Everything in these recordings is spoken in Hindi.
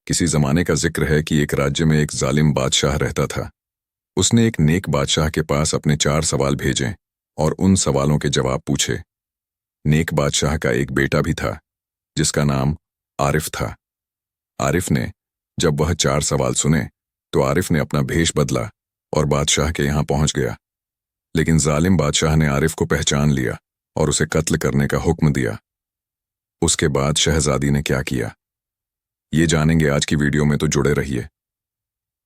किसी जमाने का जिक्र है कि एक राज्य में एक जालिम बादशाह रहता था। उसने एक नेक बादशाह के पास अपने 4 सवाल भेजे और उन सवालों के जवाब पूछे। नेक बादशाह का एक बेटा भी था जिसका नाम आरिफ था। आरिफ ने जब वह 4 सवाल सुने तो आरिफ ने अपना भेष बदला और बादशाह के यहाँ पहुंच गया। लेकिन जालिम बादशाह ने आरिफ को पहचान लिया और उसे कत्ल करने का हुक्म दिया। उसके बाद शहजादी ने क्या किया, ये जानेंगे आज की वीडियो में, तो जुड़े रहिए।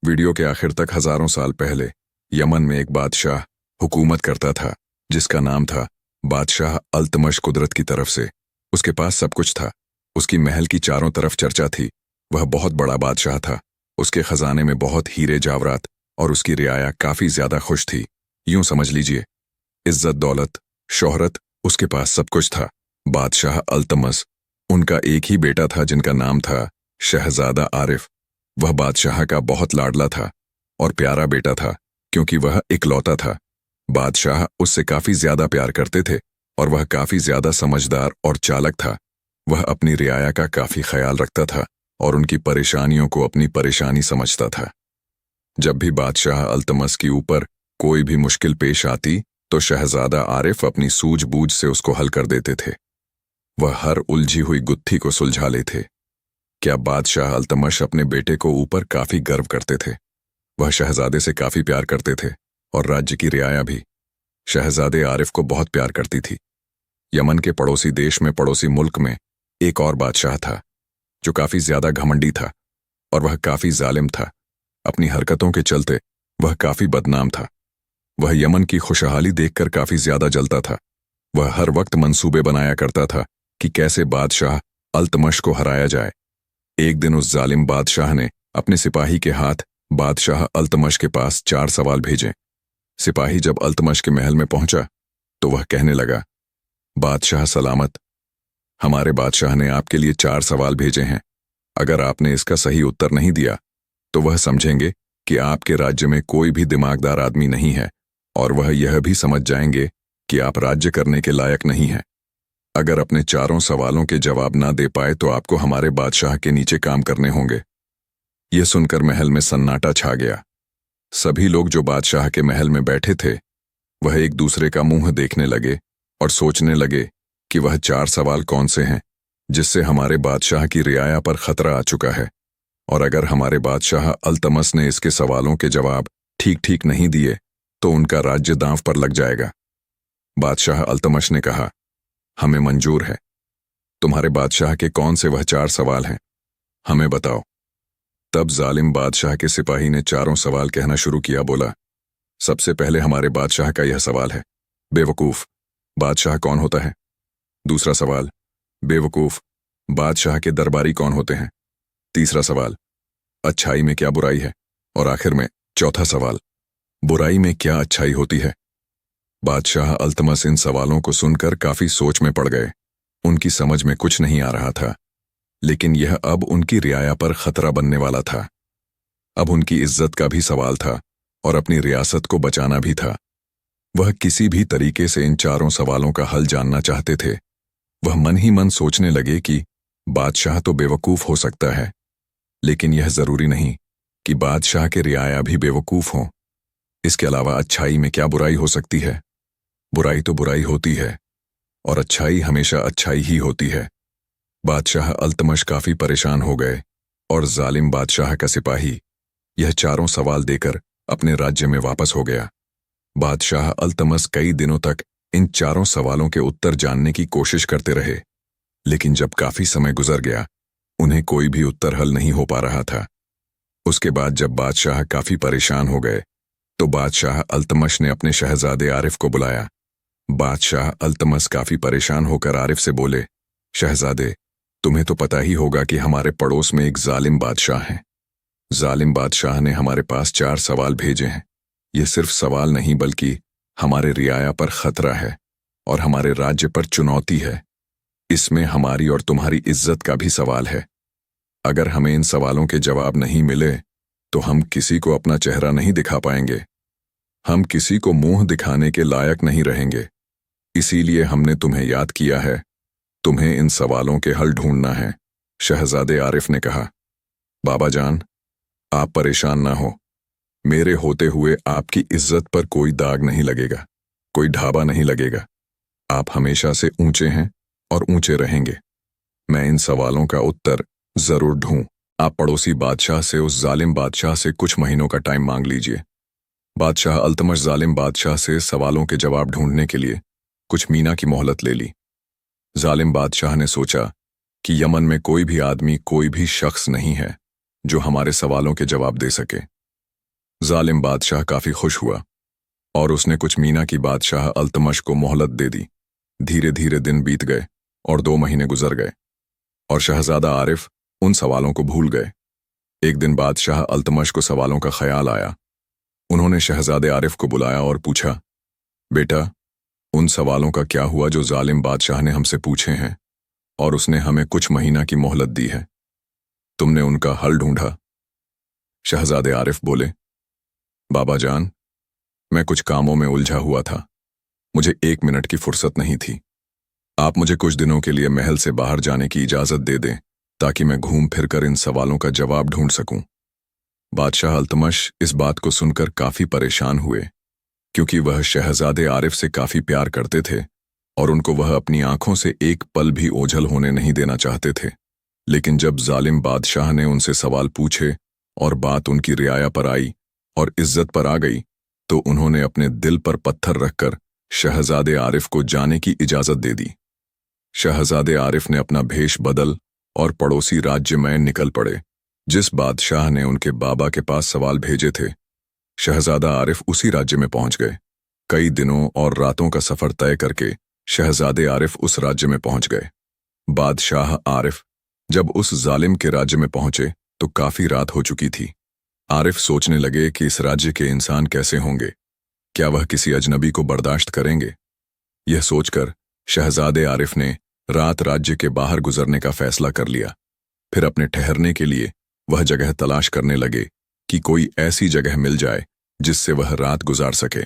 वीडियो के आखिर तक। हजारों साल पहले यमन में एक बादशाह हुकूमत करता था जिसका नाम था बादशाह अल्तमश। कुदरत की तरफ से उसके पास सब कुछ था। उसकी महल की चारों तरफ चर्चा थी। वह बहुत बड़ा बादशाह था। उसके खजाने में बहुत हीरे जावरात और उसकी रियाया काफी ज्यादा खुश थी। यूं समझ लीजिए, इज्जत, दौलत, शोहरत, उसके पास सब कुछ था। बादशाह अल्तमस, उनका एक ही बेटा था जिनका नाम था शहजादा आरिफ। वह बादशाह का बहुत लाडला था और प्यारा बेटा था क्योंकि वह इकलौता था। बादशाह उससे काफी ज्यादा प्यार करते थे और वह काफी ज्यादा समझदार और चालाक था। वह अपनी रियाया का काफी ख्याल रखता था और उनकी परेशानियों को अपनी परेशानी समझता था। जब भी बादशाह अल्तमस के ऊपर कोई भी मुश्किल पेश आती तो शहजादा आरिफ अपनी सूझबूझ से उसको हल कर देते थे। वह हर उलझी हुई गुत्थी को सुलझा लेते। क्या बादशाह अल्तमश अपने बेटे को ऊपर काफी गर्व करते थे। वह शहजादे से काफी प्यार करते थे और राज्य की रियाया भी शहजादे आरिफ को बहुत प्यार करती थी। यमन के पड़ोसी देश में, पड़ोसी मुल्क में एक और बादशाह था जो काफी ज्यादा घमंडी था और वह काफी जालिम था। अपनी हरकतों के चलते वह काफी बदनाम था। वह यमन की खुशहाली देखकर काफी ज्यादा जलता था। वह हर वक्त मंसूबे बनाया करता था कि कैसे बादशाह अल्तमश को हराया जाए। एक दिन उस जालिम बादशाह ने अपने सिपाही के हाथ बादशाह अल्तमश के पास 4 सवाल भेजे। सिपाही जब अल्तमश के महल में पहुंचा तो वह कहने लगा, बादशाह सलामत, हमारे बादशाह ने आपके लिए 4 सवाल भेजे हैं। अगर आपने इसका सही उत्तर नहीं दिया तो वह समझेंगे कि आपके राज्य में कोई भी दिमागदार आदमी नहीं है और वह यह भी समझ जाएंगे कि आप राज्य करने के लायक नहीं हैं। अगर अपने 4 सवालों के जवाब ना दे पाए तो आपको हमारे बादशाह के नीचे काम करने होंगे। यह सुनकर महल में सन्नाटा छा गया। सभी लोग जो बादशाह के महल में बैठे थे वह एक दूसरे का मुंह देखने लगे और सोचने लगे कि वह 4 सवाल कौन से हैं जिससे हमारे बादशाह की रियाया पर खतरा आ चुका है, और अगर हमारे बादशाह अल्तमस ने इसके सवालों के जवाब ठीक ठीक नहीं दिए तो उनका राज्य दांव पर लग जाएगा। बादशाह अल्तमश ने कहा, हमें मंजूर है। तुम्हारे बादशाह के कौन से वह 4 सवाल हैं, हमें बताओ। तब जालिम बादशाह के सिपाही ने 4 सवाल कहना शुरू किया। बोला, सबसे पहले हमारे बादशाह का यह सवाल है, बेवकूफ, बादशाह कौन होता है? दूसरा सवाल, बेवकूफ, बादशाह के दरबारी कौन होते हैं? तीसरा सवाल, अच्छाई में क्या बुराई है? और आखिर में चौथा सवाल, बुराई में क्या अच्छाई होती है? बादशाह अल्तमस इन सवालों को सुनकर काफी सोच में पड़ गए। उनकी समझ में कुछ नहीं आ रहा था, लेकिन यह अब उनकी रियाया पर खतरा बनने वाला था। अब उनकी इज्जत का भी सवाल था और अपनी रियासत को बचाना भी था। वह किसी भी तरीके से इन 4 सवालों का हल जानना चाहते थे। वह मन ही मन सोचने लगे कि बादशाह तो बेवकूफ हो सकता है, लेकिन यह जरूरी नहीं कि बादशाह के रियाया भी बेवकूफ हों। इसके अलावा अच्छाई में क्या बुराई हो सकती है? बुराई तो बुराई होती है और अच्छाई हमेशा अच्छाई ही होती है। बादशाह अल्तमश काफी परेशान हो गए और जालिम बादशाह का सिपाही यह 4 सवाल देकर अपने राज्य में वापस हो गया। बादशाह अल्तमस कई दिनों तक इन 4 सवालों के उत्तर जानने की कोशिश करते रहे, लेकिन जब काफी समय गुजर गया उन्हें कोई भी उत्तर हल नहीं हो पा रहा था। उसके बाद जब बादशाह काफी परेशान हो गए तो बादशाह अल्तमश ने अपने शहजादे आरिफ को बुलाया। बादशाह अल्तमस काफी परेशान होकर आरिफ से बोले, शहजादे, तुम्हें तो पता ही होगा कि हमारे पड़ोस में एक जालिम बादशाह है। जालिम बादशाह ने हमारे पास 4 सवाल भेजे हैं। ये सिर्फ सवाल नहीं बल्कि हमारे रियाया पर खतरा है और हमारे राज्य पर चुनौती है। इसमें हमारी और तुम्हारी इज्जत का भी सवाल है। अगर हमें इन सवालों के जवाब नहीं मिले तो हम किसी को अपना चेहरा नहीं दिखा पाएंगे। हम किसी को मुंह दिखाने के लायक नहीं रहेंगे। इसीलिए हमने तुम्हें याद किया है। तुम्हें इन सवालों के हल ढूंढना है, शहजादे आरिफ ने कहा। बाबा जान, आप परेशान ना हो। मेरे होते हुए आपकी इज्जत पर कोई दाग नहीं लगेगा, कोई ढाबा नहीं लगेगा। आप हमेशा से ऊंचे हैं और ऊंचे रहेंगे। मैं इन सवालों का उत्तर जरूर ढूंढूं। आप पड़ोसी बादशाह से, उस जालिम बादशाह से कुछ महीनों का टाइम मांग लीजिए। बादशाह अल्तमश जालिम बादशाह से सवालों के जवाब ढूंढने के लिए कुछ मीना की मोहलत ले ली। जालिम बादशाह ने सोचा कि यमन में कोई भी आदमी, कोई भी शख्स नहीं है जो हमारे सवालों के जवाब दे सके। जालिम बादशाह काफी खुश हुआ और उसने कुछ मीना की बादशाह अल्तमश को मोहलत दे दी। धीरे धीरे दिन बीत गए और 2 महीने गुजर गए और शहजादा आरिफ उन सवालों को भूल गए। एक दिन बादशाह अल्तमश को सवालों का ख्याल आया। उन्होंने शहजादे आरिफ को बुलाया और पूछा, बेटा, उन सवालों का क्या हुआ जो जालिम बादशाह ने हमसे पूछे हैं और उसने हमें कुछ महीना की मोहलत दी है? तुमने उनका हल ढूंढा? शहजादे आरिफ बोले, बाबा जान, मैं कुछ कामों में उलझा हुआ था। मुझे 1 मिनट की फुर्सत नहीं थी। आप मुझे कुछ दिनों के लिए महल से बाहर जाने की इजाजत दे दें ताकि मैं घूम फिर कर इन सवालों का जवाब ढूंढ सकूं। बादशाह अल्तमश इस बात को सुनकर काफी परेशान हुए, क्योंकि वह शहजादे आरिफ से काफी प्यार करते थे और उनको वह अपनी आंखों से एक पल भी ओझल होने नहीं देना चाहते थे। लेकिन जब जालिम बादशाह ने उनसे सवाल पूछे और बात उनकी रियाया पर आई और इज्जत पर आ गई, तो उन्होंने अपने दिल पर पत्थर रखकर शहजादे आरिफ को जाने की इजाजत दे दी। शहजादे आरिफ ने अपना भेष बदल और पड़ोसी राज्य में निकल पड़े, जिस बादशाह ने उनके बाबा के पास सवाल भेजे थे। शहजादा आरिफ उसी राज्य में पहुंच गए। कई दिनों और रातों का सफर तय करके शहजादे आरिफ उस राज्य में पहुंच गए। बादशाह आरिफ जब उस जालिम के राज्य में पहुंचे तो काफी रात हो चुकी थी। आरिफ सोचने लगे कि इस राज्य के इंसान कैसे होंगे, क्या वह किसी अजनबी को बर्दाश्त करेंगे? यह सोचकर शहजादे आरिफ ने रात राज्य के बाहर गुजरने का फैसला कर लिया। फिर अपने ठहरने के लिए वह जगह तलाश करने लगे कि कोई ऐसी जगह मिल जाए जिससे वह रात गुजार सके।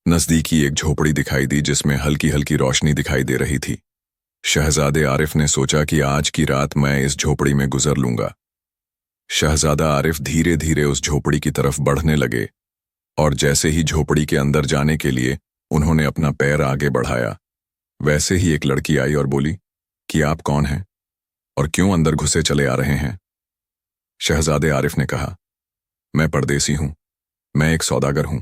नजदीकी एक झोपड़ी दिखाई दी जिसमें हल्की हल्की रोशनी दिखाई दे रही थी। शहजादे आरिफ ने सोचा कि आज की रात मैं इस झोपड़ी में गुजर लूंगा। शहजादा आरिफ धीरे धीरे उस झोपड़ी की तरफ बढ़ने लगे और जैसे ही झोपड़ी के अंदर जाने के लिए उन्होंने अपना पैर आगे बढ़ाया, वैसे ही एक लड़की आई और बोली कि आप कौन हैं और क्यों अंदर घुसे चले आ रहे हैं? शहजादे आरिफ ने कहा, मैं परदेसी हूं, मैं एक सौदागर हूं।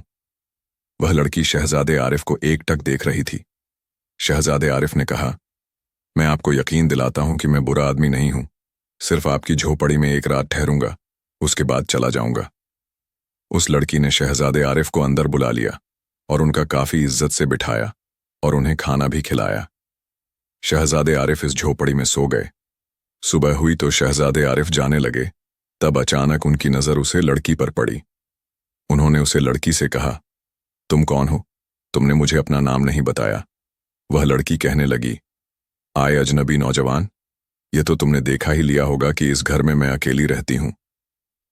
वह लड़की शहजादे आरिफ को एकटक देख रही थी। शहजादे आरिफ ने कहा, मैं आपको यकीन दिलाता हूं कि मैं बुरा आदमी नहीं हूं। सिर्फ आपकी झोपड़ी में एक रात ठहरूंगा, उसके बाद चला जाऊंगा। उस लड़की ने शहजादे आरिफ को अंदर बुला लिया और उनका काफी इज्जत से बिठाया और उन्हें खाना भी खिलाया। शहजादे आरिफ इस झोपड़ी में सो गए। सुबह हुई तो शहजादे आरिफ जाने लगे, तब अचानक उनकी नजर उसे लड़की पर पड़ी। उन्होंने उसे लड़की से कहा, तुम कौन हो? तुमने मुझे अपना नाम नहीं बताया। वह लड़की कहने लगी, आए अजनबी नौजवान, ये तो तुमने देखा ही लिया होगा कि इस घर में मैं अकेली रहती हूं।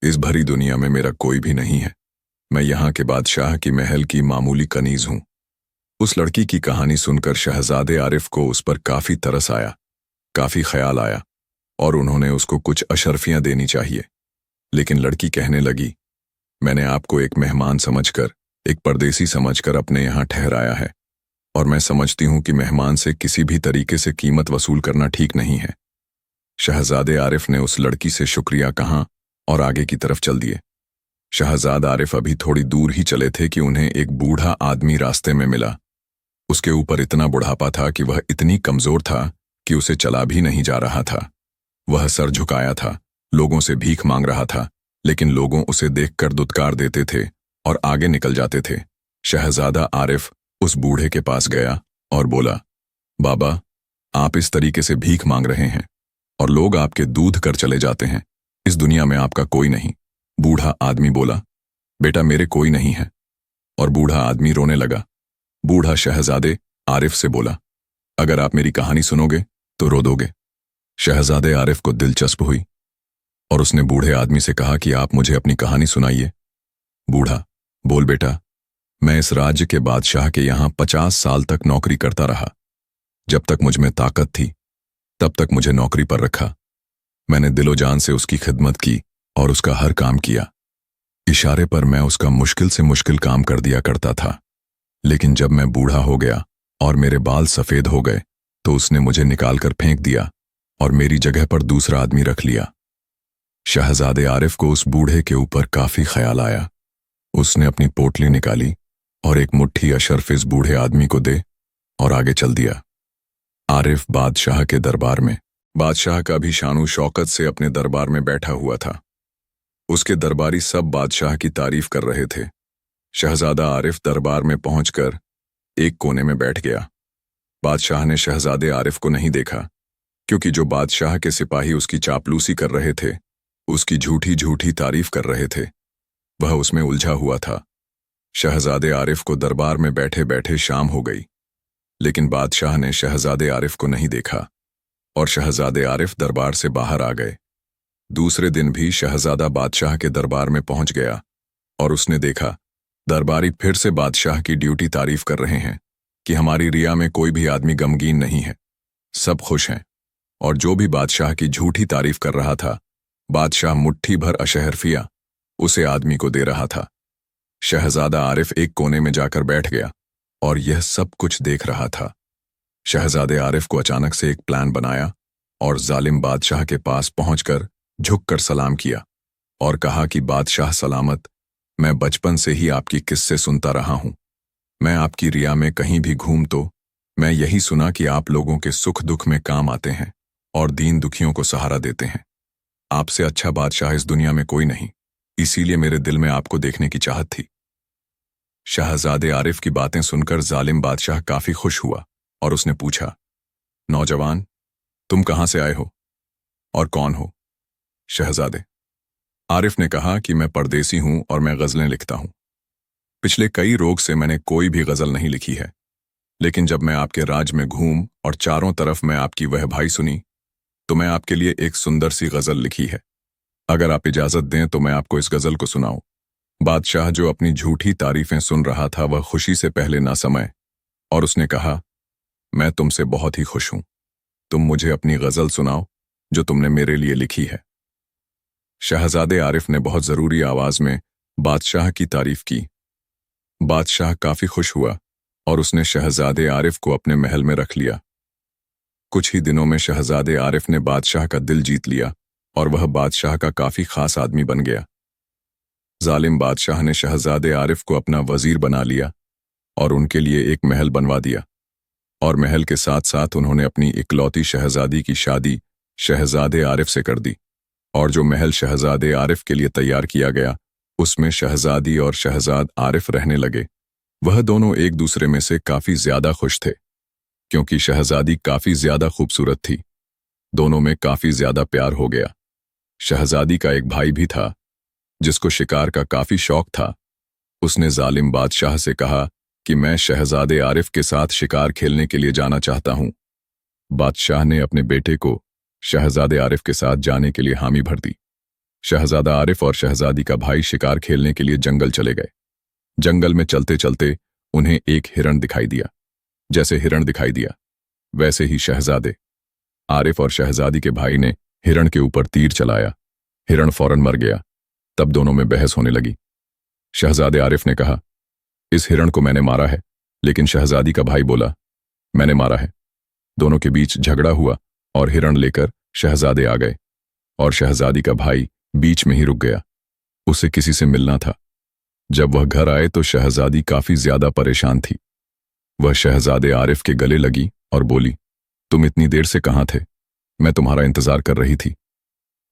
इस भरी दुनिया में मेरा कोई भी नहीं है। मैं यहाँ के बादशाह की महल की मामूली कनीज हूं। उस लड़की की कहानी सुनकर शहजादे आरिफ को उस पर काफी तरस आया, काफी ख्याल आया और उन्होंने उसको कुछ अशर्फियां देनी चाहिए। लेकिन लड़की कहने लगी, मैंने आपको एक मेहमान समझकर, एक परदेसी समझकर अपने यहाँ ठहराया है और मैं समझती हूं कि मेहमान से किसी भी तरीके से कीमत वसूल करना ठीक नहीं है। शहजादे आरिफ ने उस लड़की से शुक्रिया कहा और आगे की तरफ चल दिए। शहजाद आरिफ अभी थोड़ी दूर ही चले थे कि उन्हें एक बूढ़ा आदमी रास्ते में मिला। उसके ऊपर इतना बुढ़ापा था कि वह इतनी कमजोर था कि उसे चला भी नहीं जा रहा था। वह सर झुकाया था, लोगों से भीख मांग रहा था, लेकिन लोगों उसे देखकर दुत्कार देते थे और आगे निकल जाते थे। शहजादा आरिफ उस बूढ़े के पास गया और बोला, बाबा, आप इस तरीके से भीख मांग रहे हैं और लोग आपके दूध कर चले जाते हैं। इस दुनिया में आपका कोई नहीं। बूढ़ा आदमी बोला, बेटा, मेरे कोई नहीं है। और बूढ़ा आदमी रोने लगा। बूढ़ा शहजादे आरिफ से बोला, अगर आप मेरी कहानी सुनोगे तो रो दोगे। शहजादे आरिफ को दिलचस्प हुई और उसने बूढ़े आदमी से कहा कि आप मुझे अपनी कहानी सुनाइए। बूढ़ा, बोल बेटा, मैं इस राज्य के बादशाह के यहाँ 50 साल तक नौकरी करता रहा। जब तक मुझ में ताकत थी तब तक मुझे नौकरी पर रखा। मैंने दिलो जान से उसकी खिदमत की और उसका हर काम किया। इशारे पर मैं उसका मुश्किल से मुश्किल काम कर दिया करता था। लेकिन जब मैं बूढ़ा हो गया और मेरे बाल सफेद हो गए तो उसने मुझे निकालकर फेंक दिया और मेरी जगह पर दूसरा आदमी रख लिया। शहजादे आरिफ को उस बूढ़े के ऊपर काफी ख्याल आया। उसने अपनी पोटली निकाली और एक मुट्ठी अशर्फ इस बूढ़े आदमी को दे और आगे चल दिया। आरिफ बादशाह के दरबार में। बादशाह का भी शानो शौकत से अपने दरबार में बैठा हुआ था। उसके दरबारी सब बादशाह की तारीफ कर रहे थे। शहजादा आरिफ दरबार में पहुंचकर एक कोने में बैठ गया। बादशाह ने शहजादे आरिफ को नहीं देखा, क्योंकि जो बादशाह के सिपाही उसकी चापलूसी कर रहे थे, उसकी झूठी झूठी तारीफ कर रहे थे, वह उसमें उलझा हुआ था। शहजादे आरिफ को दरबार में बैठे बैठे शाम हो गई, लेकिन बादशाह ने शहजादे आरिफ को नहीं देखा और शहजादे आरिफ दरबार से बाहर आ गए। दूसरे दिन भी शहजादा बादशाह के दरबार में पहुंच गया और उसने देखा दरबारी फिर से बादशाह की ड्यूटी तारीफ कर रहे हैं कि हमारी रिया में कोई भी आदमी गमगीन नहीं है, सब खुश हैं। और जो भी बादशाह की झूठी तारीफ कर रहा था, बादशाह मुट्ठी भर अशहरफिया उसे आदमी को दे रहा था। शहजादा आरिफ एक कोने में जाकर बैठ गया और यह सब कुछ देख रहा था। शहजादे आरिफ को अचानक से एक प्लान बनाया और जालिम बादशाह के पास पहुंचकर झुककर सलाम किया और कहा कि बादशाह सलामत, मैं बचपन से ही आपकी किस्से सुनता रहा हूं। मैं आपकी रिया में कहीं भी घूम तो मैं यही सुना कि आप लोगों के सुख दुख में काम आते हैं और दीन दुखियों को सहारा देते हैं। आपसे अच्छा बादशाह इस दुनिया में कोई नहीं, इसीलिए मेरे दिल में आपको देखने की चाहत थी। शहजादे आरिफ की बातें सुनकर जालिम बादशाह काफी खुश हुआ और उसने पूछा, नौजवान, तुम कहां से आए हो और कौन हो? शहजादे आरिफ ने कहा कि मैं परदेसी हूं और मैं गजलें लिखता हूं। पिछले कई रोग से मैंने कोई भी गजल नहीं लिखी है, लेकिन जब मैं आपके राज में घूम और चारों तरफ मैं आपकी वह भाई सुनी तो मैं आपके लिए एक सुंदर सी गजल लिखी है। अगर आप इजाजत दें तो मैं आपको इस गजल को सुनाऊं। बादशाह जो अपनी झूठी तारीफें सुन रहा था वह खुशी से पहले ना समय और उसने कहा, मैं तुमसे बहुत ही खुश हूं, तुम मुझे अपनी गजल सुनाओ जो तुमने मेरे लिए लिखी है। शहजादे आरिफ ने बहुत जरूरी आवाज में बादशाह की तारीफ की। बादशाह काफी खुश हुआ और उसने शहजादे आरिफ को अपने महल में रख लिया। कुछ ही दिनों में शहजादे आरिफ ने बादशाह का दिल जीत लिया और वह बादशाह का काफी खास आदमी बन गया। जालिम बादशाह ने शहजादे आरिफ को अपना वजीर बना लिया और उनके लिए एक महल बनवा दिया और महल के साथ साथ उन्होंने अपनी इकलौती शहजादी की शादी शहजादे आरिफ से कर दी। और जो महल शहजादे आरिफ के लिए तैयार किया गया उसमें शहजादी और शहजाद आरिफ रहने लगे। वह दोनों एक दूसरे में से काफी ज्यादा खुश थे, क्योंकि शहजादी काफी ज्यादा खूबसूरत थी। दोनों में काफी ज्यादा प्यार हो गया। शहजादी का एक भाई भी था जिसको शिकार का काफी शौक था। उसने जालिम बादशाह से कहा कि मैं शहजादे आरिफ के साथ शिकार खेलने के लिए जाना चाहता हूं। बादशाह ने अपने बेटे को शहजादे आरिफ के साथ जाने के लिए हामी भर दी। शहजादा आरिफ और शहजादी का भाई शिकार खेलने के लिए जंगल चले गए। जंगल में चलते चलते उन्हें एक हिरण दिखाई दिया। जैसे हिरण दिखाई दिया वैसे ही शहजादे आरिफ और शहजादी के भाई ने हिरण के ऊपर तीर चलाया। हिरण फौरन मर गया। तब दोनों में बहस होने लगी। शहजादे आरिफ ने कहा, इस हिरण को मैंने मारा है, लेकिन शहजादी का भाई बोला, मैंने मारा है। दोनों के बीच झगड़ा हुआ और हिरण लेकर शहजादे आ गए और शहजादी का भाई बीच में ही रुक गया। उसे किसी से मिलना था। जब वह घर आए तो शहजादी काफी ज्यादा परेशान थी। वह शहजादे आरिफ के गले लगी और बोली, तुम इतनी देर से कहां थे? मैं तुम्हारा इंतजार कर रही थी।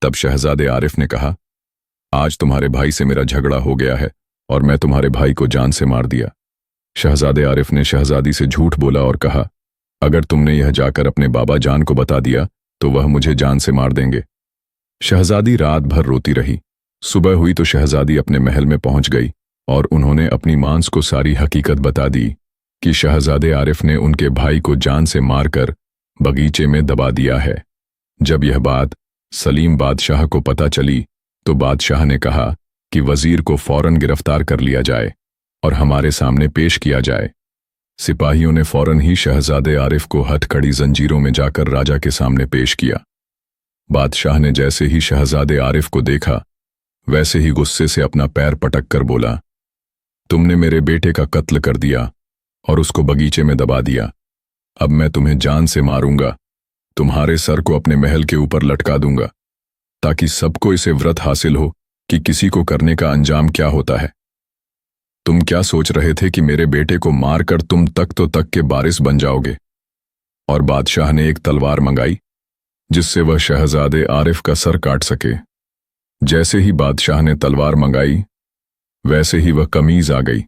तब शहजादे आरिफ ने कहा, आज तुम्हारे भाई से मेरा झगड़ा हो गया है और मैं तुम्हारे भाई को जान से मार दिया। शहजादे आरिफ ने शहजादी से झूठ बोला और कहा, अगर तुमने यह जाकर अपने बाबा जान को बता दिया तो वह मुझे जान से मार देंगे। शहजादी रात भर रोती रही। सुबह हुई तो शहजादी अपने महल में पहुंच गई और उन्होंने अपनी मांस को सारी हकीकत बता दी कि शहजादे आरिफ ने उनके भाई को जान से मारकर बगीचे में दबा दिया है। जब यह बात सलीम बादशाह को पता चली तो बादशाह ने कहा कि वजीर को फौरन गिरफ्तार कर लिया जाए और हमारे सामने पेश किया जाए। सिपाहियों ने फौरन ही शहजादे आरिफ को हथकड़ी जंजीरों में जाकर राजा के सामने पेश किया। बादशाह ने जैसे ही शहजादे आरिफ को देखा वैसे ही गुस्से से अपना पैर पटक कर बोला, तुमने मेरे बेटे का कत्ल कर दिया और उसको बगीचे में दबा दिया। अब मैं तुम्हें जान से मारूंगा, तुम्हारे सर को अपने महल के ऊपर लटका दूंगा, ताकि सबको इसे व्रत हासिल हो कि किसी को करने का अंजाम क्या होता है। तुम क्या सोच रहे थे कि मेरे बेटे को मारकर तुम तक के बारिश बन जाओगे? और बादशाह ने एक तलवार मंगाई जिससे वह शहजादे आरिफ का सर काट सके। जैसे ही बादशाह ने तलवार मंगाई, वैसे ही वह कमीज आ गई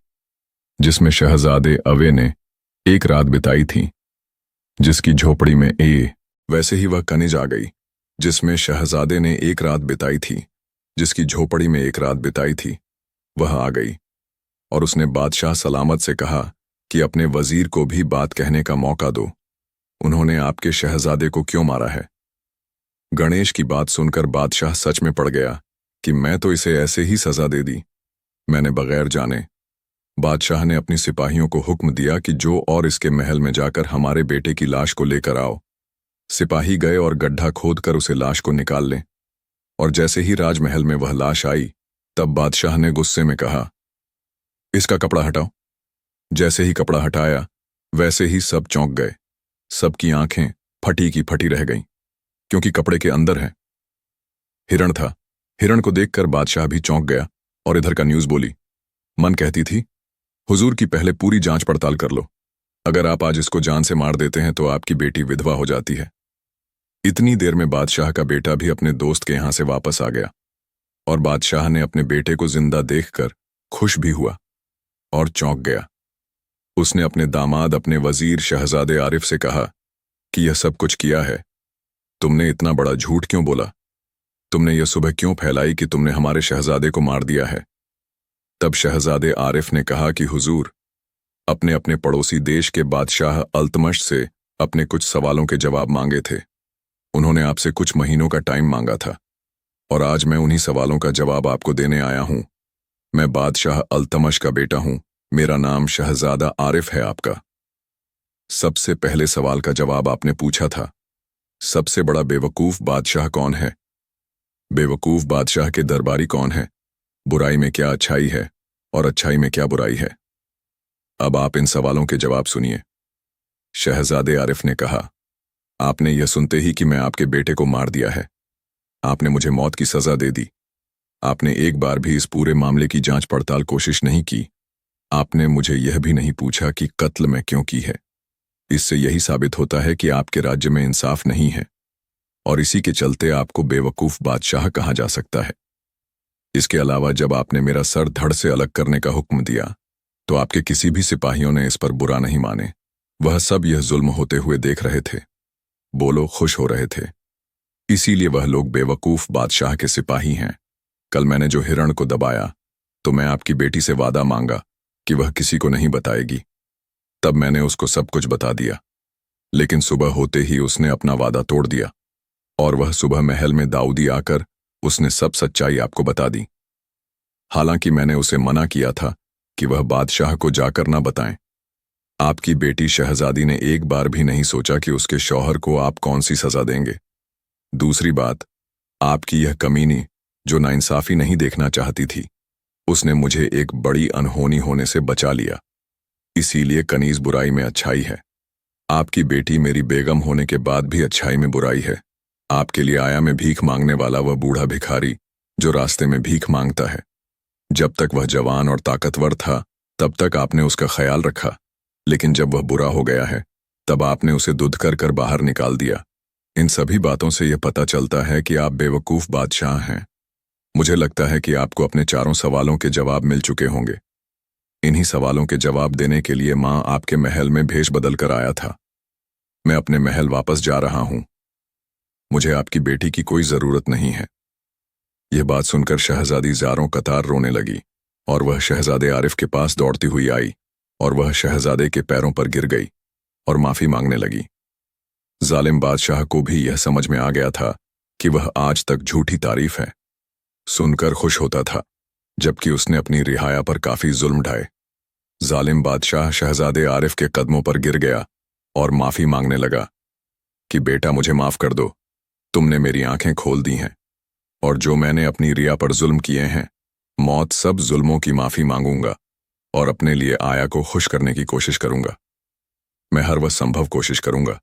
जिसमें शहजादे अवे ने एक रात बिताई थी, जिसकी झोपड़ी में वैसे ही वह कनीज आ गई जिसमें शहजादे ने एक रात बिताई थी, जिसकी झोपड़ी में एक रात बिताई थी, वह आ गई और उसने बादशाह सलामत से कहा कि अपने वजीर को भी बात कहने का मौका दो। उन्होंने आपके शहजादे को क्यों मारा है? गणेश की बात सुनकर बादशाह सच में पड़ गया कि मैं तो इसे ऐसे ही सजा दे दी, मैंने बगैर जाने। बादशाह ने अपनी सिपाहियों को हुक्म दिया कि जो और इसके महल में जाकर हमारे बेटे की लाश को लेकर आओ। सिपाही गए और गड्ढा खोदकर उसे लाश को निकाल लें। और जैसे ही राजमहल में वह लाश आई, तब बादशाह ने गुस्से में कहा, इसका कपड़ा हटाओ। जैसे ही कपड़ा हटाया, वैसे ही सब चौंक गए। सबकी आंखें फटी की फटी रह गईं, क्योंकि कपड़े के अंदर है हिरण था। हिरण को देखकर बादशाह भी चौंक गया और इधर का न्यूज बोली। मन कहती थी, हुजूर की पहले पूरी जांच पड़ताल कर लो। अगर आप आज इसको जान से मार देते हैं तो आपकी बेटी विधवा हो जाती है। इतनी देर में बादशाह का बेटा भी अपने दोस्त के यहां से वापस आ गया और बादशाह ने अपने बेटे को जिंदा देखकर खुश भी हुआ और चौंक गया। उसने अपने दामाद, अपने वजीर शहजादे आरिफ से कहा कि यह सब कुछ किया है, तुमने इतना बड़ा झूठ क्यों बोला? तुमने यह सुबह क्यों फैलाई कि तुमने हमारे शहजादे को मार दिया है? तब शहजादे आरिफ ने कहा कि हुजूर, अपने अपने पड़ोसी देश के बादशाह अल्तमश से अपने कुछ सवालों के जवाब मांगे थे। उन्होंने आपसे कुछ महीनों का टाइम मांगा था और आज मैं उन्हीं सवालों का जवाब आपको देने आया हूं। मैं बादशाह अल्तमश का बेटा हूं, मेरा नाम शहजादा आरिफ है आपका। सबसे पहले सवाल का जवाब आपने पूछा था, सबसे बड़ा बेवकूफ बादशाह कौन है? बेवकूफ बादशाह के दरबारी कौन है? बुराई में क्या अच्छाई है और अच्छाई में क्या बुराई है? अब आप इन सवालों के जवाब सुनिए। शहजादे आरिफ ने कहा, आपने यह सुनते ही कि मैं आपके बेटे को मार दिया है। आपने मुझे मौत की सजा दे दी। आपने एक बार भी इस पूरे मामले की जांच पड़ताल कोशिश नहीं की। आपने मुझे यह भी नहीं पूछा कि कत्ल मैं क्यों की है। इससे यही साबित होता है कि आपके राज्य में इंसाफ नहीं है और इसी के चलते आपको बेवकूफ बादशाह कहा जा सकता है। इसके अलावा जब आपने मेरा सर धड़ से अलग करने का हुक्म दिया तो आपके किसी भी सिपाहियों ने इस पर बुरा नहीं माने। वह सब यह जुल्म होते हुए देख रहे थे, बोलो खुश हो रहे थे। इसीलिए वह लोग बेवकूफ बादशाह के सिपाही हैं। कल मैंने जो हिरण को दबाया तो मैं आपकी बेटी से वादा मांगा कि वह किसी को नहीं बताएगी। तब मैंने उसको सब कुछ बता दिया, लेकिन सुबह होते ही उसने अपना वादा तोड़ दिया और वह सुबह महल में दाऊदी आकर उसने सब सच्चाई आपको बता दी। हालांकि मैंने उसे मना किया था कि वह बादशाह को जाकर न बताएं। आपकी बेटी शहजादी ने एक बार भी नहीं सोचा कि उसके शौहर को आप कौन सी सजा देंगे। दूसरी बात, आपकी यह कमीनी जो नाइंसाफी नहीं देखना चाहती थी, उसने मुझे एक बड़ी अनहोनी होने से बचा लिया। इसीलिए कनीज बुराई में अच्छाई है। आपकी बेटी मेरी बेगम होने के बाद भी अच्छाई में बुराई है। आपके लिए आया में भीख मांगने वाला वह बूढ़ा भिखारी जो रास्ते में भीख मांगता है। जब तक वह जवान और ताकतवर था तब तक आपने उसका ख्याल रखा, लेकिन जब वह बुरा हो गया है तब आपने उसे दुध कर बाहर निकाल दिया। इन सभी बातों से यह पता चलता है कि आप बेवकूफ बादशाह हैं। मुझे लगता है कि आपको अपने चारों सवालों के जवाब मिल चुके होंगे। इन्हीं सवालों के जवाब देने के लिए मां आपके महल में भेष बदल कर आया था। मैं अपने महल वापस जा रहा हूं। मुझे आपकी बेटी की कोई जरूरत नहीं है। यह बात सुनकर शहजादी ज़ारों कतार रोने लगी और वह शहजादे आरिफ के पास दौड़ती हुई आई और वह शहजादे के पैरों पर गिर गई और माफी मांगने लगी। जालिम बादशाह को भी यह समझ में आ गया था कि वह आज तक झूठी तारीफ है सुनकर खुश होता था, जबकि उसने अपनी रिहाया पर काफी जुल्म ढाए। जालिम बादशाह शहजादे आरिफ के कदमों पर गिर गया और माफी मांगने लगा कि बेटा मुझे माफ कर दो, तुमने मेरी आंखें खोल दी हैं। और जो मैंने अपनी रिया पर जुल्म किए हैं, मौत सब जुल्मों की माफी मांगूंगा और अपने लिए आया को खुश करने की कोशिश करूंगा। मैं हर वह संभव कोशिश करूंगा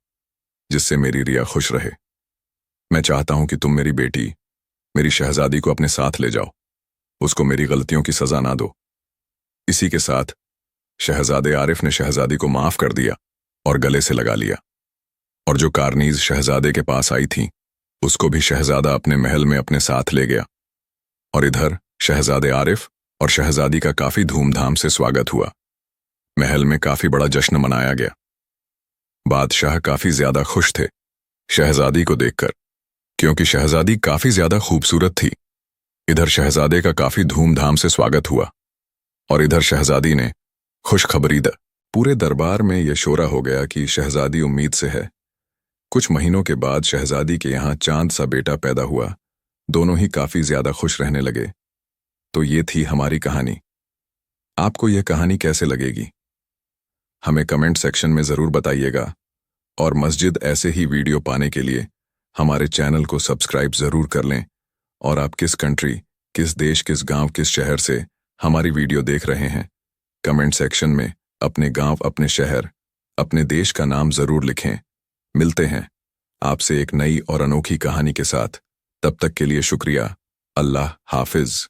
जिससे मेरी रिया खुश रहे। मैं चाहता हूं कि तुम मेरी बेटी, मेरी शहजादी को अपने साथ ले जाओ, उसको मेरी गलतियों की सजा ना दो। इसी के साथ शहजादे आरिफ ने शहजादी को माफ कर दिया और गले से लगा लिया, और जो कारनीज शहजादे के पास आई थी उसको भी शहजादा अपने महल में अपने साथ ले गया। और इधर शहजादे आरिफ और शहजादी का काफी धूमधाम से स्वागत हुआ। महल में काफी बड़ा जश्न मनाया गया। बादशाह काफी ज्यादा खुश थे शहजादी को देखकर, क्योंकि शहजादी काफी ज्यादा खूबसूरत थी। इधर शहजादे का काफी धूमधाम से स्वागत हुआ और इधर शहजादी ने खुशखबरी दी। पूरे दरबार में यह शोरा हो गया कि शहजादी उम्मीद से है। कुछ महीनों के बाद शहजादी के यहाँ चांद सा बेटा पैदा हुआ। दोनों ही काफी ज्यादा खुश रहने लगे। तो ये थी हमारी कहानी। आपको यह कहानी कैसे लगेगी हमें कमेंट सेक्शन में जरूर बताइएगा, और मस्जिद ऐसे ही वीडियो पाने के लिए हमारे चैनल को सब्सक्राइब जरूर कर लें। और आप किस कंट्री, किस देश, किस गांव, किस शहर से हमारी वीडियो देख रहे हैं, कमेंट सेक्शन में अपने गांव, अपने शहर, अपने देश का नाम जरूर लिखें। मिलते हैं आपसे एक नई और अनोखी कहानी के साथ। तब तक के लिए शुक्रिया। अल्लाह हाफिज।